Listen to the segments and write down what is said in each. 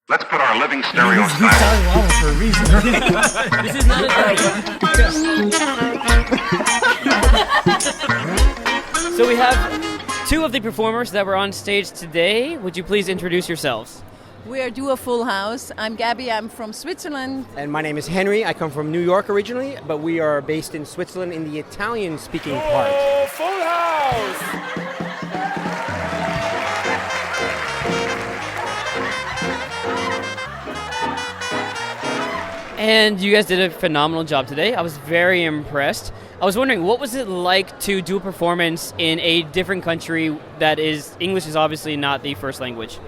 Let's put our living stereo He's telling Waddle for a reason. This is not a So we have two of the performers that were on stage today. Would you please introduce yourselves? We are Duo Full House. I'm Gaby, I'm from Switzerland. And my name is Henry. I come from New York originally, but we are based in Switzerland in the Italian-speaking part. Oh, Full House! And you guys did a phenomenal job today. I was very impressed. I was wondering, what was it like to do a performance in a different country that is, English is obviously not the first language?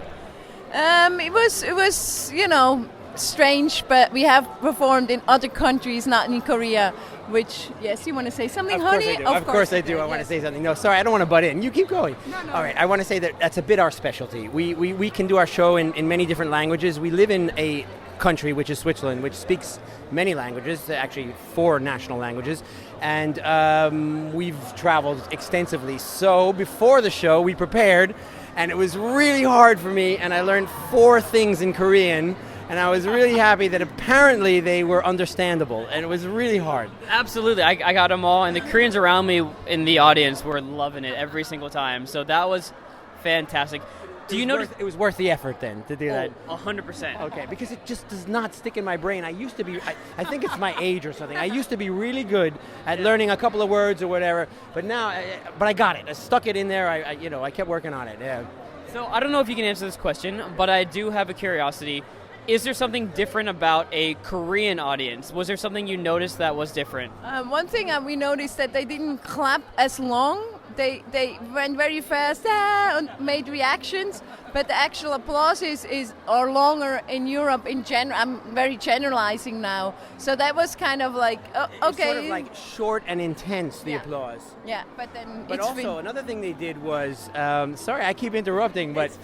It was, strange, but we have performed in other countries, not in Korea, which, yes, you want to say something, honey? Of course I do. I want to say something. No, sorry, I don't want to butt in. You keep going. No. All right, I want to say that that's a bit our specialty. We can do our show in many different languages. We live in a country, which is Switzerland, which speaks many languages, actually 4 national languages, and we've traveled extensively. So before the show, we prepared, and it was really hard for me, and I learned 4 things in Korean, and I was really happy that apparently they were understandable, and it was really hard. Absolutely. I got them all, and the Koreans around me in the audience were loving it every single time. So that was fantastic. Do you notice it was worth the effort then to do that? 100%. Okay, because it just does not stick in my brain. I used to be, I think it's my age or something. I used to be really good at learning a couple of words or whatever, but now, but I got it. I stuck it in there. I kept working on it. Yeah. So I don't know if you can answer this question, but I do have a curiosity. Is there something different about a Korean audience? Was there something you noticed that was different? One thing we noticed that they didn't clap as long. They went very fast and made reactions, but the actual applause are longer in Europe in general. I'm very generalizing now. So that was kind of like, okay. Sort of like short and intense, the applause. Yeah, but then But it's also, another thing they did was, sorry, I keep interrupting, but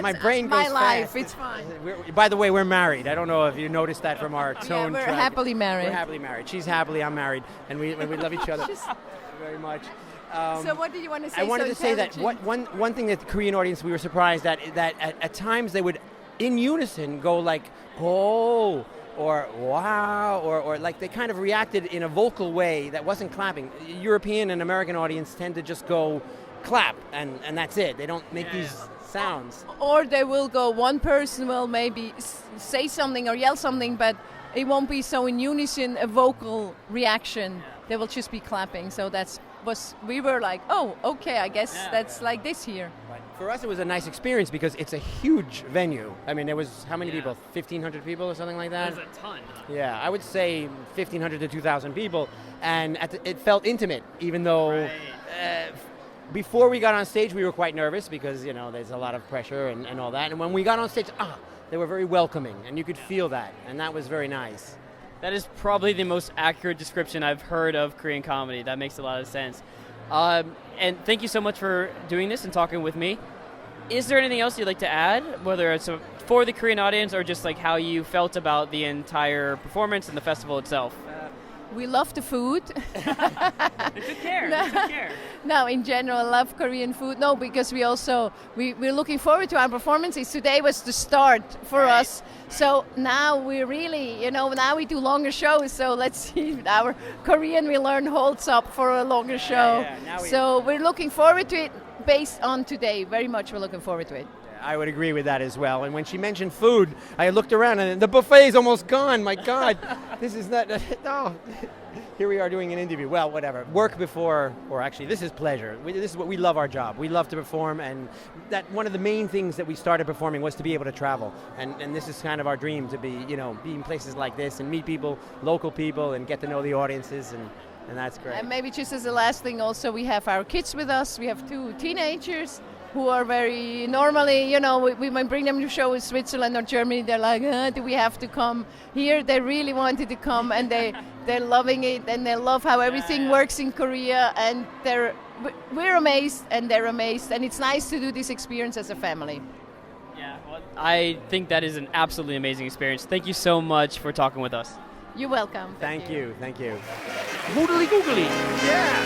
my brain goes my life, fast. it's fine. By the way, we're married. I don't know if you noticed that from our tone we're track. happily married. We're happily married. She's happily, I'm married, and we love each other very much. So what did you want to say? I wanted to say that one thing that the Korean audience, we were surprised at times they would, in unison, go like, oh, or wow, or like they kind of reacted in a vocal way that wasn't clapping. European and American audience tend to just go clap, and that's it. They don't make these sounds. Or they will go, one person will maybe say something or yell something, but it won't be so in unison a vocal reaction. They will just be clapping. So we were like, oh, okay, I guess that's like this here. Right. For us, it was a nice experience because it's a huge venue. I mean, there was how many people? 1,500 people or something like that? That was a ton. Yeah, I would say 1,500 to 2,000 people. And it felt intimate, even though before we got on stage, we were quite nervous because, there's a lot of pressure and all that. And when we got on stage, they were very welcoming, and you could feel that. And that was very nice. That is probably the most accurate description I've heard of Korean comedy. That makes a lot of sense. And thank you so much for doing this and talking with me. Is there anything else you'd like to add, whether it's for the Korean audience or just like how you felt about the entire performance and the festival itself? We love the food. They took care. They took care. No, in general, I love Korean food. No, because we're looking forward to our performances. Today was the start for us. So now we really, now we do longer shows. So let's see if our Korean we learn holds up for a longer show. So we're looking forward to it based on today. Very much we're looking forward to it. I would agree with that as well. And when she mentioned food, I looked around and the buffet is almost gone. My God, this is not. No. Here we are doing an interview. Well, whatever. Work before, or actually, this is pleasure. This is what we love our job. We love to perform, and that one of the main things that we started performing was to be able to travel. And this is kind of our dream to be, be in places like this and meet people, local people, and get to know the audiences, and that's great. And maybe just as a last thing, also we have our kids with us. We have 2 teenagers who are very normally, we might bring them to show in Switzerland or Germany. They're like, do we have to come here? They really wanted to come, and they're loving it, and they love how everything works in Korea, and we're amazed, and they're amazed, and it's nice to do this experience as a family. Yeah, well, I think that is an absolutely amazing experience. Thank you so much for talking with us. You're welcome. Thank you. Googly googly. Yeah.